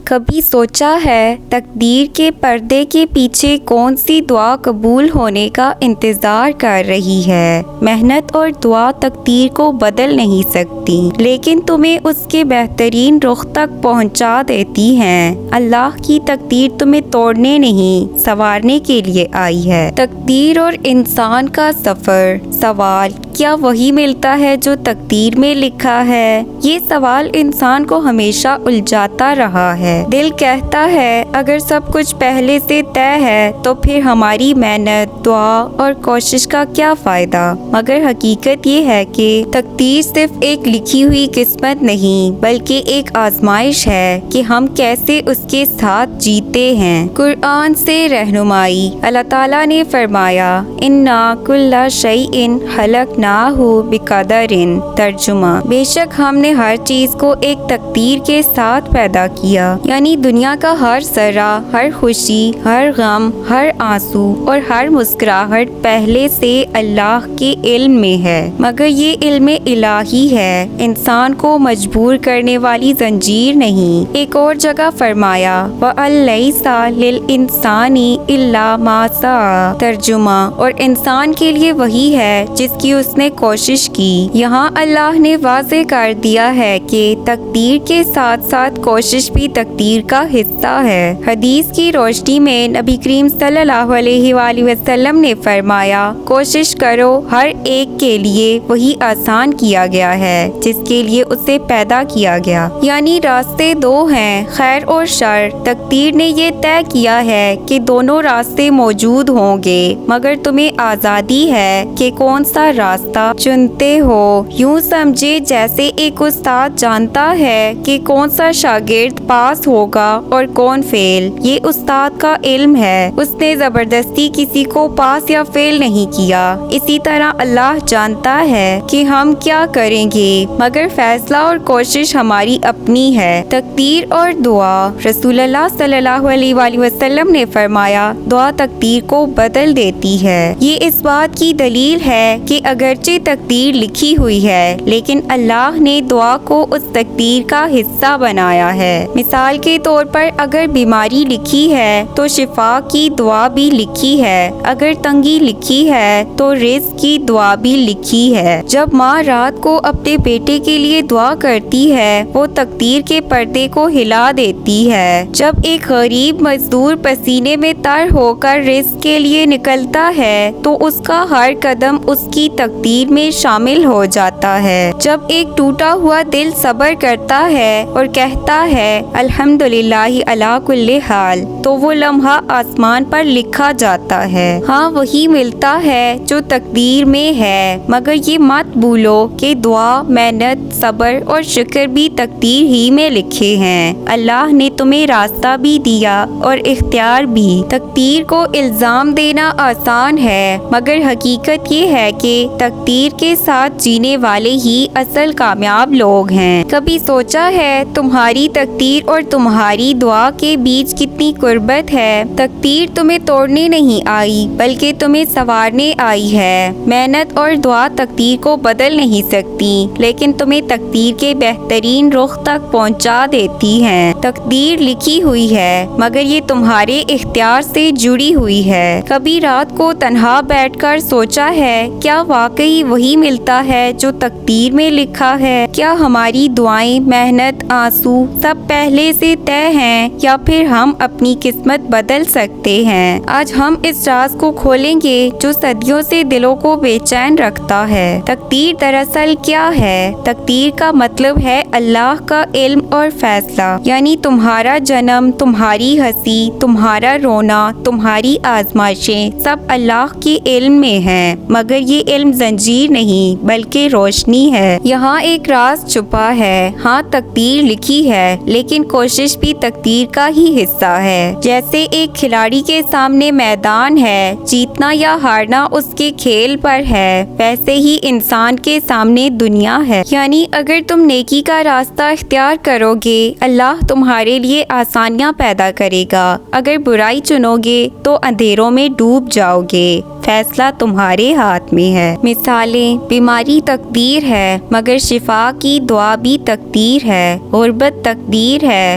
کبھی سوچا ہے تقدیر کے پردے کے پیچھے کون سی دعا قبول ہونے کا انتظار کر رہی ہے؟ محنت اور دعا تقدیر کو بدل نہیں سکتی، لیکن تمہیں اس کے بہترین رخ تک پہنچا دیتی ہیں۔ اللہ کی تقدیر تمہیں توڑنے نہیں، سنوارنے کے لیے آئی ہے۔ تقدیر اور انسان کا سفر۔ سوال: کیا وہی ملتا ہے جو تقدیر میں لکھا ہے؟ یہ سوال انسان کو ہمیشہ الجھاتا رہا ہے۔ دل کہتا ہے اگر سب کچھ پہلے سے طے ہے تو پھر ہماری محنت، دعا اور کوشش کا کیا فائدہ؟ مگر حقیقت یہ ہے کہ تقدیر صرف ایک لکھی ہوئی قسمت نہیں بلکہ ایک آزمائش ہے کہ ہم کیسے اس کے ساتھ جیتے ہیں۔ قرآن سے رہنمائی۔ اللہ تعالیٰ نے فرمایا اِنَّا كُلَّ شَيْءٍ خَلَقْنَاهُ بِقَدَرٍ۔ ترجمہ: بے شک ہم نے ہر چیز کو ایک تقدیر کے ساتھ پیدا کیا، یعنی دنیا کا ہر ذرہ، ہر خوشی، ہر غم، ہر آنسو اور ہر مسکراہٹ پہلے سے اللہ کے علم میں ہے۔ مگر یہ علم الہی ہے، انسان کو مجبور کرنے والی زنجیر نہیں۔ ایک اور جگہ فرمایا وَأَن لَيْسَ لِلْإِنسَانِ إِلَّا مَا سَعَى۔ ترجمہ: اور انسان کے لیے وہی ہے جس کی اس نے کوشش کی۔ یہاں اللہ نے واضح کر دیا ہے کہ تقدیر کے ساتھ ساتھ کوشش بھی تقدیر کا حصہ ہے۔ حدیث کی روشنی میں نبی کریم صلی اللہ علیہ وآلہ وسلم نے فرمایا کوشش کرو، ہر ایک کے لیے وہی آسان کیا گیا ہے جس کے لیے اسے پیدا کیا گیا، یعنی راستے دو ہیں، خیر اور شر۔ تقدیر نے یہ طے کیا ہے کہ دونوں راستے موجود ہوں گے، مگر تمہیں آزادی ہے کہ کون سا راستہ چنتے ہو۔ یوں سمجھے جیسے ایک استاد جانتا ہے کہ کون سا شاگرد پاس ہوگا اور کون فیل۔ یہ استاد کا علم ہے، اس نے زبردستی کسی کو پاس یا فیل نہیں کیا۔ اسی طرح اللہ جانتا ہے کہ ہم کیا کریں گے، مگر فیصلہ اور کوشش ہماری اپنی ہے۔ تقدیر اور دعا۔ رسول اللہ صلی اللہ علیہ وآلہ وسلم نے فرمایا دعا تقدیر کو بدل دیتی ہے۔ یہ اس بات کی دلیل ہے کہ اگرچہ تقدیر لکھی ہوئی ہے لیکن اللہ نے دعا کو اس تقدیر کا حصہ بنایا ہے۔ مثال کے طور پر اگر بیماری لکھی ہے تو شفا کی دعا بھی لکھی ہے، اگر تنگی لکھی ہے تو رزق کی دعا بھی لکھی ہے۔ جب ماں رات کو اپنے بیٹے کے لیے دعا کرتی ہے وہ تقدیر کے پردے کو ہلا دیتی ہے۔ جب ایک غریب مزدور پسینے میں تر ہو کر رزق کے لیے نکلتا ہے تو اس کا ہر قدم اس کی تقدیر میں شامل ہو جاتا ہے۔ جب ایک ٹوٹا ہوا دل صبر کرتا ہے اور کہتا ہے الحمدللہ علی کل حال تو وہ لمحہ آسمان پر لکھا جاتا ہے۔ ہاں وہی ملتا ہے جو تقدیر میں ہے، مگر یہ مت بھولو کہ دعا، محنت، صبر اور شکر بھی تقدیر ہی میں لکھے ہیں۔ اللہ نے تمہیں راستہ بھی دیا اور اختیار بھی۔ تقدیر کو الزام دینا آسان ہے، مگر حقیقت یہ ہے کہ تقدیر کے ساتھ جینے والے ہی اصل کامیاب لوگ ہیں۔ کبھی سوچا ہے تمہاری تقدیر اور تمہاری دعا کے بیچ کتنی قربت ہے؟ تقدیر تمہیں توڑنے نہیں آئی بلکہ تمہیں سنوارنے آئی ہے۔ محنت اور دعا تقدیر کو بدل نہیں سکتی لیکن تمہیں تقدیر کے بہترین رخ تک پہنچا دیتی ہیں۔ تقدیر لکھی ہوئی ہے مگر یہ تمہارے اختیار سے جڑی ہوئی ہے۔ کبھی رات کو تنہا بیٹھ کر سوچا ہے کیا واقعی وہی ملتا ہے جو تقدیر میں لکھا ہے؟ کیا ہماری دعائیں، محنت، آنسو سب پہلے سے طے ہیں یا پھر ہم اپنی قسمت بدل سکتے ہیں؟ آج ہم اس راز کو کھولیں گے جو صدیوں سے دلوں کو بے چین رکھتا ہے۔ تقدیر دراصل کیا ہے؟ تقدیر کا مطلب ہے اللہ کا علم اور فیصلہ، یعنی تمہارا جنم، تمہاری ہنسی، تمہارا رونا، تمہاری آزمائشیں سب اللہ کے علم میں ہیں، مگر یہ علم زنجیر نہیں بلکہ روشنی ہے۔ یہاں ایک راز چھپا ہے۔ ہاں تقدیر لکھی ہے لیکن کوشش بھی تقدیر کا ہی حصہ ہے۔ جیسے ایک کھلاڑی کے سامنے میدان ہے، جیتنا یا ہارنا اس کے کھیل پر ہے، ویسے ہی انسان کے سامنے دنیا ہے، یعنی اگر تم نیکی کا راستہ اختیار کرو گے اللہ تمہارے لیے آسانیاں پیدا کرے گا، اگر برائی چنو گے تو اندھیروں میں ڈوب جاؤ گے۔ فیصلہ تمہارے ہاتھ میں ہے۔ مثالیں: بیماری تقدیر ہے مگر شفا کی دعا بھی تقدیر ہے، غربت تقدیر ہے